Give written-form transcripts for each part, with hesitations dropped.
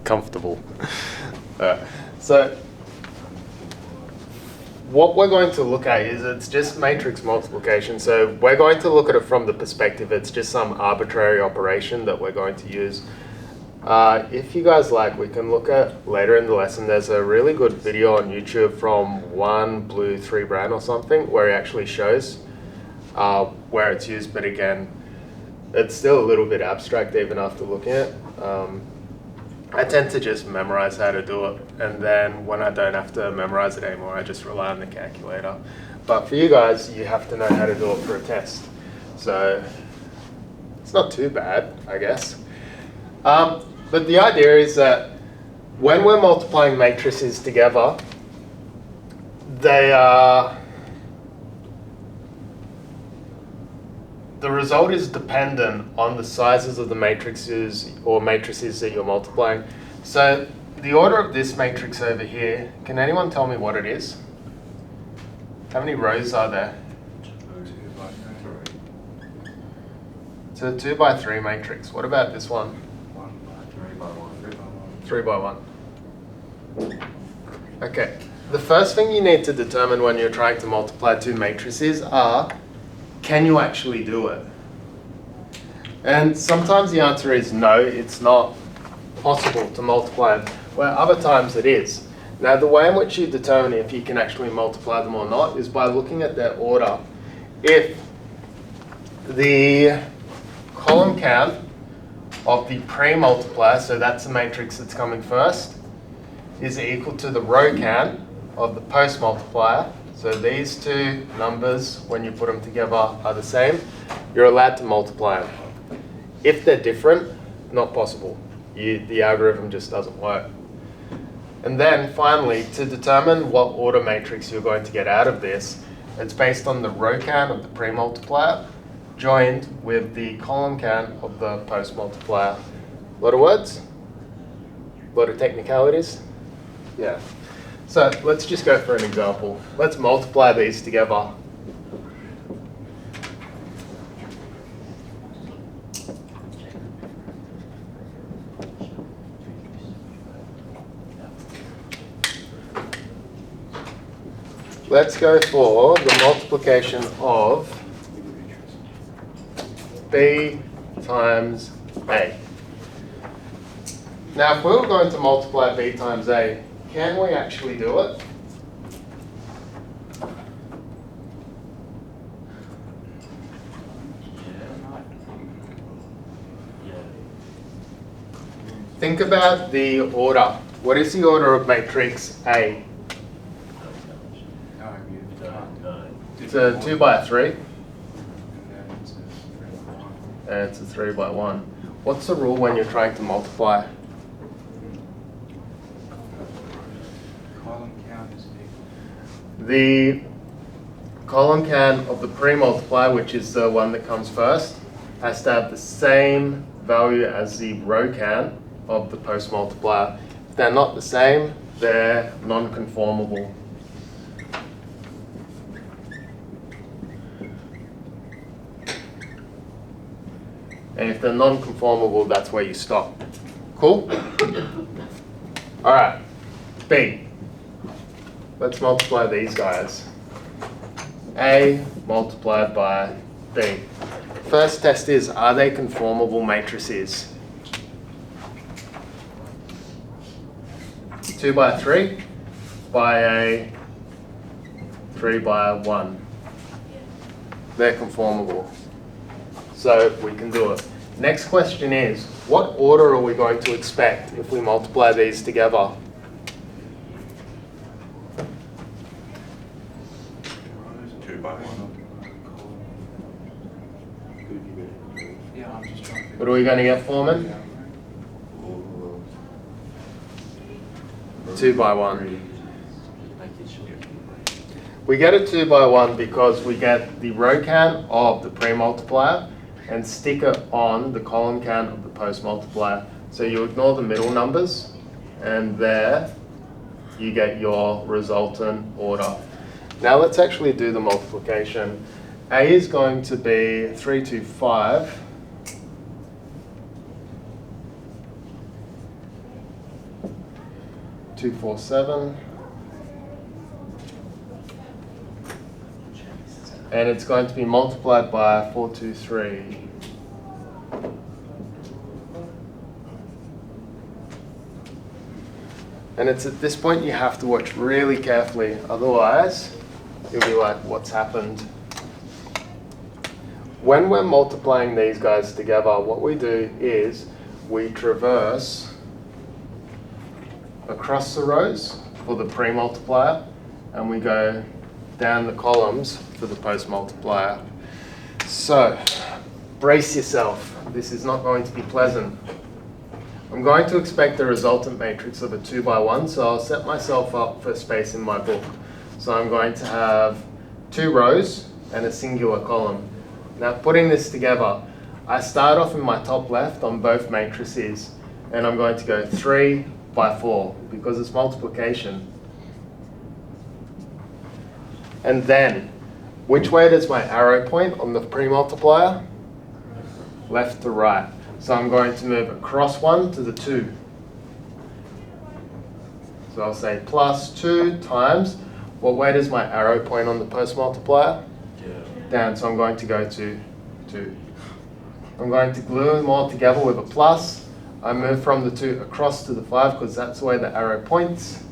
comfortable. So what we're going to look at is it's just matrix multiplication. So we're going to look at it from the perspective it's just some arbitrary operation that we're going to use. If you guys like, we can look at later in the lesson. There's a really good video on YouTube from 1Blue3Brand or something where he actually shows where it's used, but again, it's still a little bit abstract even after looking at it. I tend to just memorize how to do it, and then when I don't have to memorize it anymore, I just rely on the calculator. But for you guys, you have to know how to do it for a test. So it's not too bad, I guess. But the idea is that when we're multiplying matrices together, they are, the result is dependent on the sizes of the matrices or matrices that you're multiplying. So the order of this matrix over here, can anyone tell me what it is? How many rows are there? 2 by 3. It's a 2 by 3 matrix. What about this one? 1 by 3 by 1. 3 by 1. Okay. The first thing you need to determine when you're trying to multiply two matrices are, can you actually do it? And sometimes the answer is no, it's not possible to multiply them, where other times it is. Now the way in which you determine if you can actually multiply them or not is by looking at their order. If the column count of the pre-multiplier, so that's the matrix that's coming first, is equal to the row count of the post-multiplier, so these two numbers, when you put them together, are the same, you're allowed to multiply them. If they're different, not possible. The algorithm just doesn't work. And then finally, to determine what order matrix you're going to get out of this, it's based on the row count of the pre-multiplier joined with the column count of the post-multiplier. A lot of words? A lot of technicalities? Yeah. So let's just go for an example. Let's multiply these together. Let's go for the multiplication of B times A. Now, if we were going to multiply B times A, can we actually do it? Think about the order. What is the order of matrix A? It's a 2 by 3. And it's a 3 by 1. What's the rule when you're trying to multiply? Column count is equal. The column count of the pre-multiplier, which is the one that comes first, has to have the same value as the row count of the post-multiplier. If they're not the same, they're non-conformable. And if they're non-conformable, that's where you stop. Cool? All right, B. Let's multiply these guys. A multiplied by B. First test is, are they conformable matrices? 2 by 3 by a 3 by 1. They're conformable. So we can do it. Next question is, what order are we going to expect if we multiply these together? What are we going to get, Foreman? 2 by 1. We get a 2 by 1 because we get the row count of the pre-multiplier and stick it on the column count of the post-multiplier. So you ignore the middle numbers, and there you get your resultant order. Now let's actually do the multiplication. A is going to be 325 247. And it's going to be multiplied by 423. And it's at this point you have to watch really carefully, otherwise you'll be like, what's happened? When we're multiplying these guys together, what we do is we traverse across the rows for the pre-multiplier, and we go down the columns for the post-multiplier. So, brace yourself. This is not going to be pleasant. I'm going to expect a resultant matrix of a 2 by 1, so I'll set myself up for space in my book. So I'm going to have 2 rows and a singular column. Now putting this together, I start off in my top left on both matrices, and I'm going to go 3 by 4 because it's multiplication. And then, which way does my arrow point on the pre-multiplier? Left to right. So I'm going to move across 1 to the 2. So I'll say plus 2 times, what way does my arrow point on the post-multiplier? Down, so I'm going to go to 2. I'm going to glue them all together with a plus. I move from the 2 across to the 5 because that's the way the arrow points.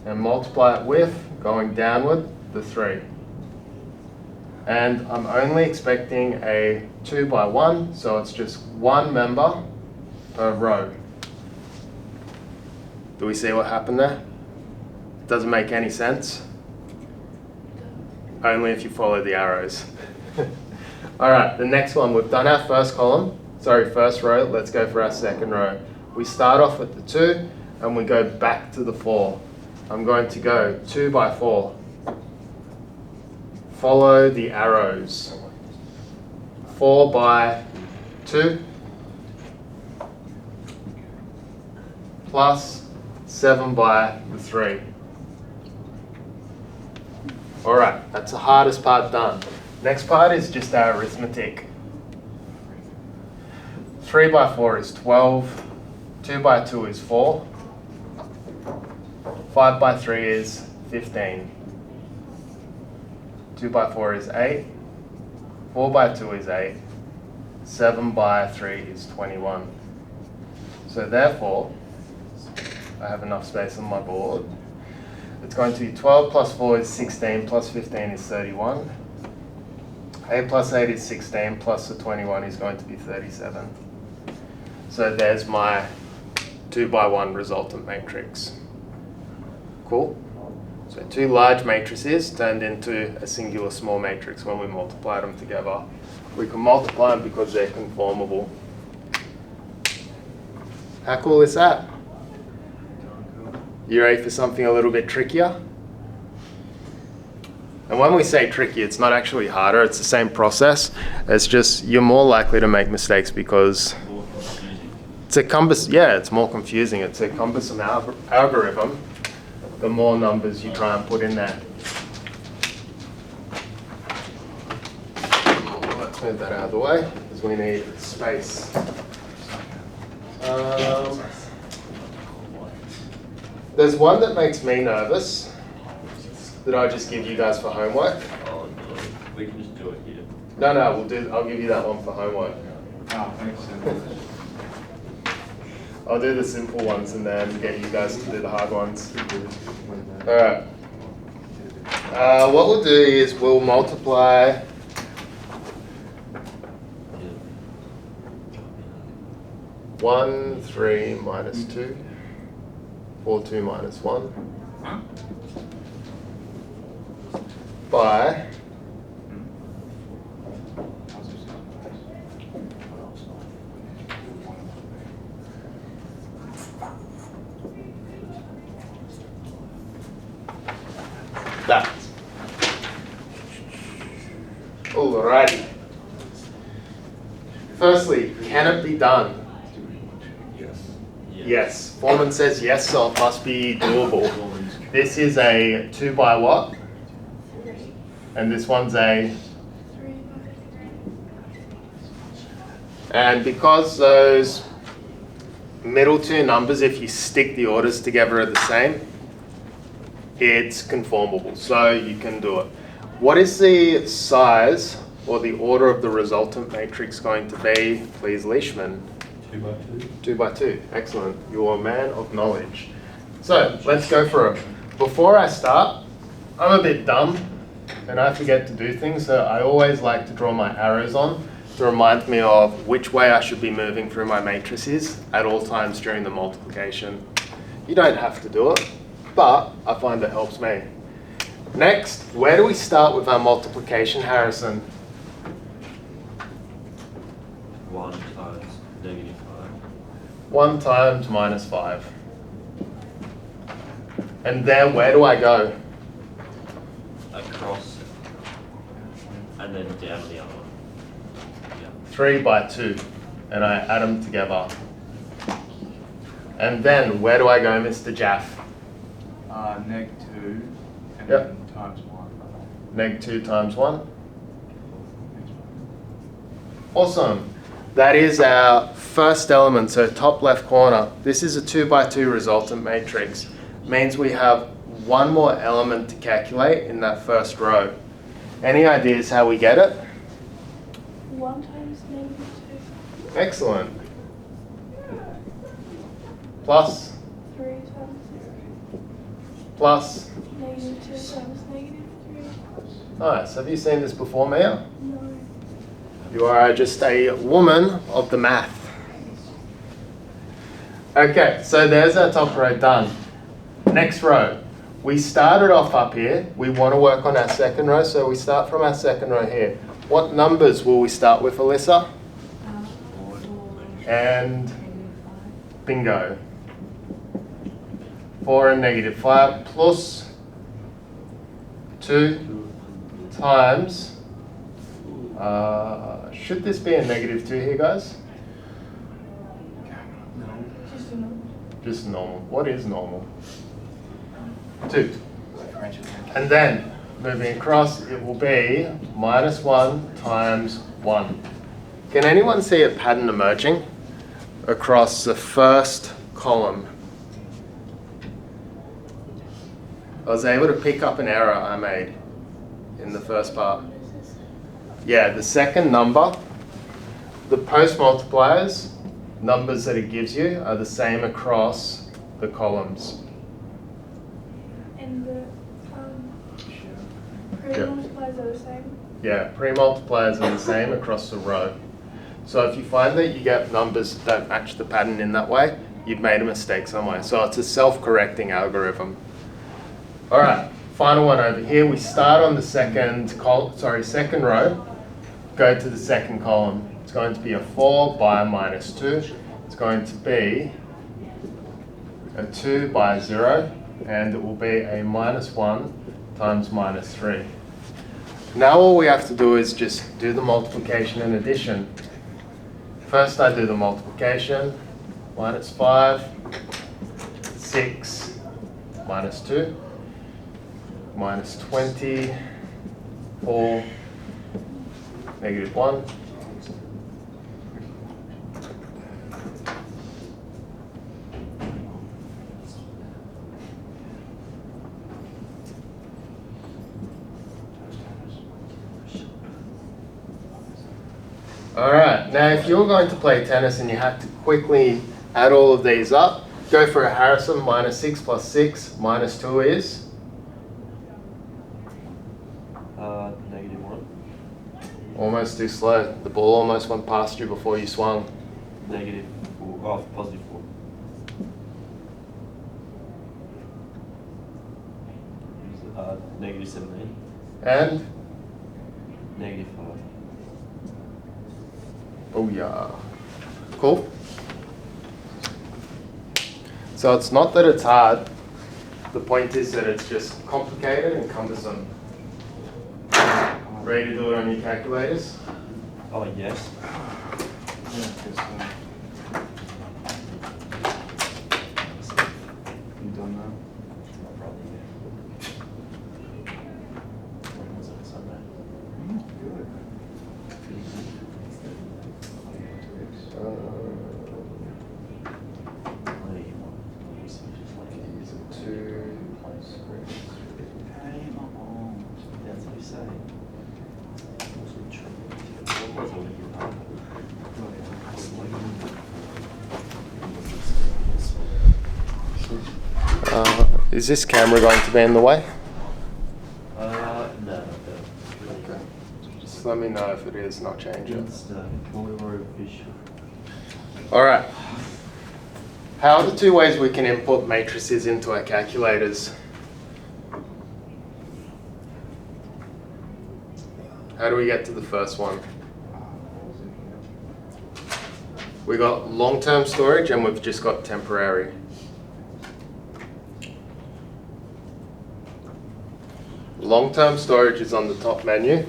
And multiply it with, going downward, the 3. And I'm only expecting a 2 by 1, so it's just 1 member per row. Do we see what happened there? Doesn't make any sense. Only if you follow the arrows. All right, the next one, we've done our first row, let's go for our second row. We start off with the 2 and we go back to the 4. I'm going to go 2 by 4. Follow the arrows. 4 by 2 plus 7 by the 3. All right, that's the hardest part done. Next part is just our arithmetic. 3 by 4 is 12. 2 by 2 is 4. 5 by 3 is 15. 2 by 4 is 8. 4 by 2 is 8. 7 by 3 is 21. So therefore, I have enough space on my board. It's going to be 12 plus 4 is 16, plus 15 is 31. 8 plus 8 is 16, plus the 21 is going to be 37. So there's my 2 by 1 resultant matrix. Cool? So 2 large matrices turned into a singular small matrix when we multiply them together. We can multiply them because they're conformable. How cool is that? You ready for something a little bit trickier? And when we say tricky, it's not actually harder, it's the same process. It's just you're more likely to make mistakes because it's it's more confusing. It's a cumbersome algorithm. The more numbers you try and put in there. Let's move that out of the way because we need space. There's one that makes me nervous that I just give you guys for homework. Oh no, we can just do it here. No, I'll give you that one for homework. Oh, thanks. I'll do the simple ones and then get you guys to do the hard ones. Alright. What we'll do is we'll multiply 1, 3 minus 2, 4, 2 minus 1 by that. Alrighty. Firstly, can it be done? Yes. Foreman says yes, so it must be doable. This is a 2 by what? And this one's a... And because those middle two numbers, if you stick the orders together, are the same, it's conformable, so you can do it. What is the size or the order of the resultant matrix going to be, please, Leishman? 2 by 2. 2 by 2. Excellent. You're a man of knowledge. So let's go for it. Before I start, I'm a bit dumb and I forget to do things, so I always like to draw my arrows on to remind me of which way I should be moving through my matrices at all times during the multiplication. You don't have to do it, but I find it helps me. Next, where do we start with our multiplication, Harrison? 1 times negative 5. 1 times minus 5. And then where do I go? Across and then down the other one. Yeah. 3 by 2. And I add them together. And then where do I go, Mr. Jaff? Neg 2 and Yep. then times 1. Neg 2 times 1. Awesome. That is our first element, so top left corner. This is a 2 by 2 resultant matrix. Means we have one more element to calculate in that first row. Any ideas how we get it? 1 times negative 2. Excellent. Plus, 3 times 0. plus. Negative 2 times negative 3. Nice. Have you seen this before, Mia? No. You are just a woman of the math. Okay, so there's our top row done. Next row. We started off up here. We want to work on our second row, so we start from our second row here. What numbers will we start with, Alyssa? And bingo. 4 and negative 5 plus 2 times. Should this be a negative 2 here, guys? Just a number. Just normal. What is normal? 2. And then, moving across, it will be minus 1 times 1. Can anyone see a pattern emerging across the first column? I was able to pick up an error I made in the first part. Yeah, the second number, the post multipliers, numbers that it gives you are the same across the columns. And the pre-multipliers are the same. Yeah, pre-multipliers are the same across the row. So if you find that you get numbers that don't match the pattern in that way, you've made a mistake somewhere. So it's a self-correcting algorithm. All right, final one over here. We start on the second row, go to the second column. It's going to be a 4 by minus 2. It's going to be a 2 by 0, and it will be a minus 1 times minus 3. Now all we have to do is just do the multiplication and addition. First I do the multiplication, minus 5, 6, minus 2, minus 20, 4, negative 1. All right, now if you're going to play tennis and you have to quickly add all of these up, go for a Harrison. Minus 6 plus 6 minus 2 is? Negative 1. Almost too slow. The ball almost went past you before you swung. Negative 4. Oh, positive 4. Negative 17. And? Negative 5. Oh yeah. Cool. So it's not that it's hard. The point is that it's just complicated and cumbersome. Ready to do it on your calculators? Oh, yes. You done that? Probably, yeah. When was it? Sunday? Good. Is this camera going to be in the way? No. Okay. Just let me know if it is, and I'll change it. Alright. How are the two ways we can input matrices into our calculators? How do we get to the first one? We got long-term storage and we've just got temporary. Long-term storage is on the top menu.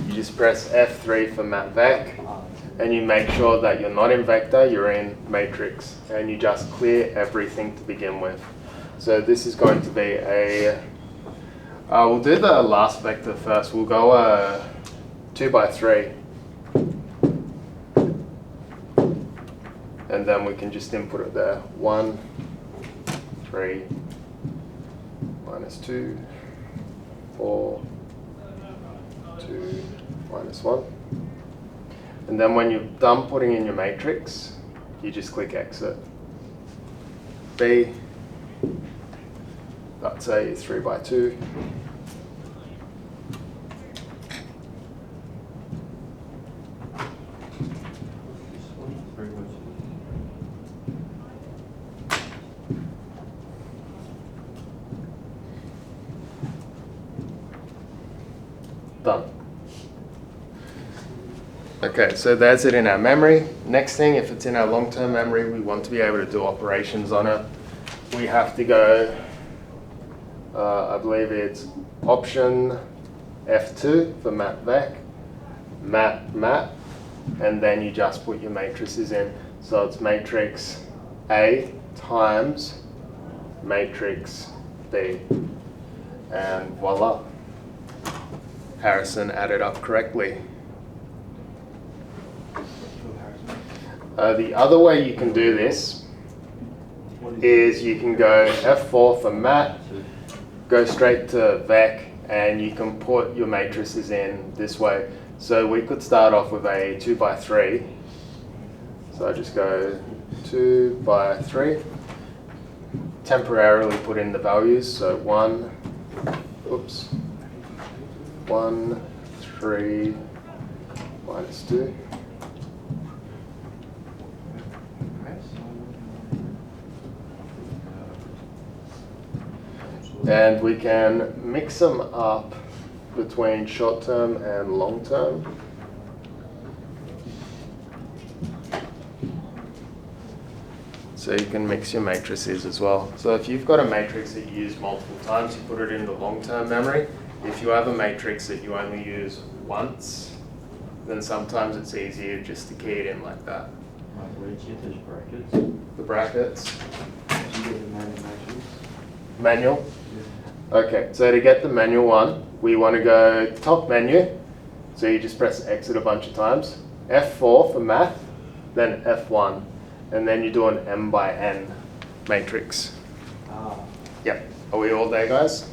You just press F3 for MatVec and you make sure that you're not in vector, you're in matrix, and you just clear everything to begin with. So this is going to be a, we'll do the last vector first. We'll go 2 by 3. And then we can just input it there. 1, 3, minus 2, 4, 2, minus 1. And then when you're done putting in your matrix, you just click exit. B, that's a 3 by 2. Done. Okay, so there's it in our memory. Next thing, if it's in our long-term memory, we want to be able to do operations on it. We have to go, I believe it's option F2 for MatVec, mat, and then you just put your matrices in. So it's matrix A times matrix B, and voila. Harrison added up correctly. The other way you can do this is you can go F4 for mat, go straight to vec, and you can put your matrices in this way. So we could start off with a 2 by 3. So I just go 2 by 3, temporarily put in the values. So 1, 3, minus 2. And we can mix them up between short term and long term. So you can mix your matrices as well. So if you've got a matrix that you use multiple times, you put it into long-term memory. If you have a matrix that you only use once, then sometimes it's easier just to key it in like that. The brackets. Manual? Okay, so to get the manual one, we want to go top menu. So you just press exit a bunch of times. F4 for math, then F1. And then you do an M by N matrix. Yep. Are we all there, guys?